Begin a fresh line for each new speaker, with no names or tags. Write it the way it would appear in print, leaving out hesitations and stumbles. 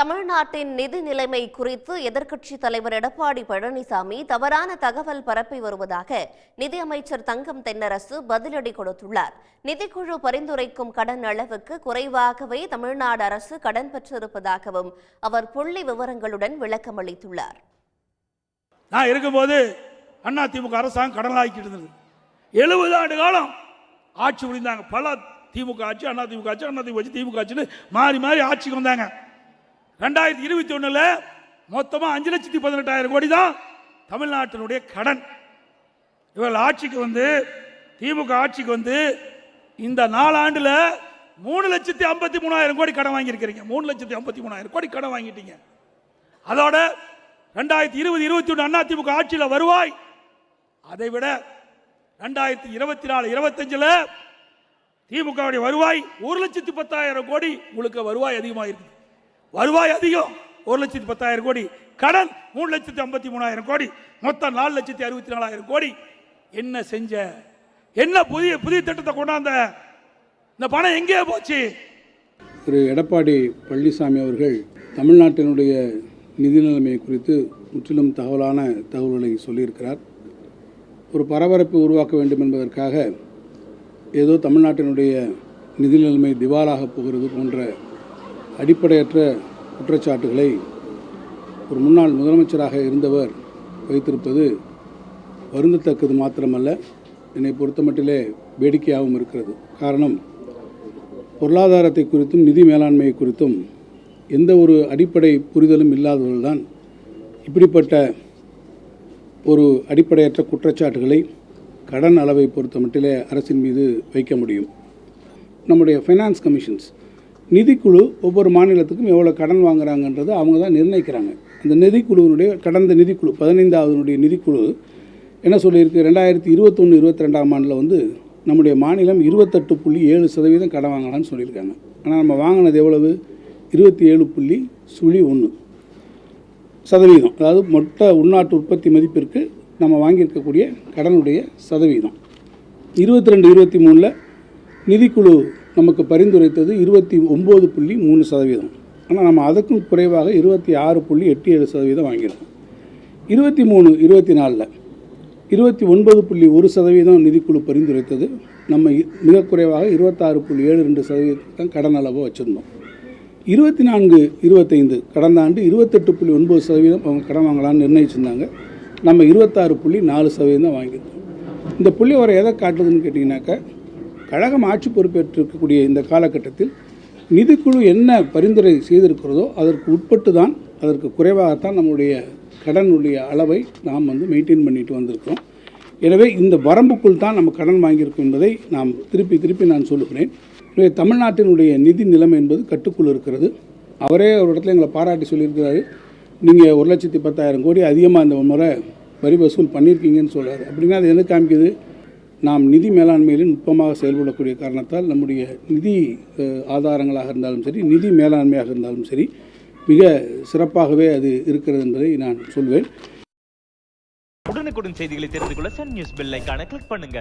தமிழ்நாட்டின் நிதி நிலைமை குறித்து எதிர்க்கட்சித் தலைவர் எடப்பாடி பழனிசாமி தவறான தகவல் பரப்பி வருவதாக நிதியமைச்சர் தங்கம் தென்னரசு பதிலடி கொடுத்துள்ளார். நிதிக்குழு பரிந்துரைக்கும் கடன் அளவுக்கு குறைவாகவே தமிழ்நாடு அரசு கடன் பெற்றிருப்பதாகவும் அவர் புள்ளி விவரங்களுடன் விளக்கமளித்துள்ளார்.
நான் இருக்கும்போது அதிமுக அரசாங்கம் கடன் ஆக்கிட்டு இருந்தது. 70 ஆண்டு காலம் ஆட்சி புரிந்தாங்க. பல திமுக ஆட்சி, அதிமுக ஆட்சி, அதிமுக ஆட்சி, திமுக ஆட்சின்னு மாறி மாறி ஆட்சிக்கு வந்தாங்க. 2021 மொத்தமா 5,18,000 கோடி தான் தமிழ்நாட்டினுடைய கடன். இவர்கள் ஆட்சிக்கு வந்து, திமுக ஆட்சிக்கு வந்து இந்த 4 ஆண்டுல 3,53,000 கோடி கடன் வாங்கியிருக்கிறீங்க. 3,53,000 கோடி கடன் வாங்கிட்டீங்க. அதோட 2020-21 அதிமுக ஆட்சியில் வருவாய் அதை விட 2024-25 திமுக வருவாய் 1,10,000 கோடி உங்களுக்கு வருவாய் அதிகமாக இருக்கு. வருவாய் அதிகம் 1,10,000 கோடி, கடன் 3,53,000 கோடி, மொத்தம் 4,64,000 கோடி. என்ன செஞ்ச? என்ன புதிய திட்டத்தை கொண்டாந்த? இந்த பணம் எங்கே போச்சு?
திரு எடப்பாடி பழனிசாமி அவர்கள் தமிழ்நாட்டினுடைய நிதி நிலைமை குறித்து முற்றிலும் தகவலான தகவல்களை சொல்லியிருக்கிறார். ஒரு பரபரப்பை உருவாக்க வேண்டும் என்பதற்காக ஏதோ தமிழ்நாட்டினுடைய நிதி நிலைமை திவாலாக போகிறது போன்ற அடிப்படையற்ற குற்றச்சாட்டுகளை ஒரு முன்னாள் முதலமைச்சராக இருந்தவர் வைத்திருப்பது வருந்தத்தக்கது மாத்திரமல்ல, என்னை பொறுத்தமட்டிலே வேடிக்கையாகவும் இருக்கிறது. காரணம், பொருளாதாரத்தை குறித்தும் நிதி மேலாண்மை குறித்தும் எந்த ஒரு அடிப்படை புரிதலும் இல்லாதவர்கள்தான் இப்படிப்பட்ட ஒரு அடிப்படையற்ற குற்றச்சாட்டுகளை கடன் அளவை பொறுத்த மட்டிலே அரசின் மீது வைக்க முடியும். நம்முடைய ஃபைனான்ஸ் கமிஷன்ஸ் நிதிக்குழு ஒவ்வொரு மாநிலத்துக்கும் எவ்வளோ கடன் வாங்குறாங்கன்றது அவங்க தான் நிர்ணயிக்கிறாங்க. அந்த நிதிக்குழுவினுடைய கடந்த நிதிக்குழு 15வது நிதிக்குழு என்ன சொல்லியிருக்கு? 2021-22 ஆண்டில் வந்து நம்முடைய மாநிலம் 28.7% கடன் வாங்கலாம்னு சொல்லியிருக்காங்க. ஆனால் நம்ம வாங்கினது எவ்வளவு? 27.01%. அதாவது மொத்த உள்நாட்டு உற்பத்தி மதிப்பிற்கு நம்ம வாங்கியிருக்கக்கூடிய கடனுடைய சதவீதம். 22-23 நிதிக்குழு நமக்கு பரிந்துரைத்தது 29.3%. ஆனால் நம்ம அதுக்கும் குறைவாக 26.87% வாங்கியிருக்கோம். 23-24 29.1% நிதிக்குழு பரிந்துரைத்தது. நம்ம மிக குறைவாக 26.72% தான் கடன் அளவு வச்சுருந்தோம். 24-25 கடந்த ஆண்டு 28.9% அவங்க கடன் வாங்கலாம்னு நிர்ணயிச்சிருந்தாங்க. நம்ம 26.4% தான் வாங்கியிருந்தோம். இந்த புள்ளி வரை எதை காட்டுதுன்னு கேட்டிங்கனாக்கா, கழகம் ஆட்சி பொறுப்பேற்றிருக்கக்கூடிய இந்த காலகட்டத்தில் நிதிக்குழு என்ன பரிந்துரை செய்திருக்கிறதோ அதற்கு உட்பட்டு தான், அதற்கு குறைவாகத்தான் நம்முடைய கடனுடைய அளவை நாம் வந்து மெயின்டைன் பண்ணிட்டு வந்திருக்கிறோம். எனவே இந்த வரம்புக்குள் தான் நம்ம கடன் வாங்கியிருக்கோம் என்பதை நாம் திருப்பி நான் சொல்லுகிறேன். எனவே தமிழ்நாட்டினுடைய நிதி நிலைமை என்பது கட்டுக்குள் இருக்கிறது. அவரே ஒரு இடத்துல எங்களை பாராட்டி சொல்லியிருக்கிறாரு, நீங்கள் 1,10,000 கோடி அதிகமாக இந்த முறை வரி வசூல் பண்ணியிருக்கீங்கன்னு சொல்கிறார். அப்படின்னா அது எது காமிக்குது? நாம் நிதி மேலாண்மையில் நுட்பமாக செயல்படக்கூடிய காரணத்தால் நம்முடைய நிதி ஆதாரங்களாக இருந்தாலும் சரி, நிதி மேலாண்மையாக இருந்தாலும் சரி, மிக சிறப்பாகவே அது இருக்கிறது என்பதை நான் சொல்வேன்.
உடனுக்குடன் செய்திகளை தெரிந்து கொள்ள சன் நியூஸ் பெல் ஐகானை கிளிக் பண்ணுங்க.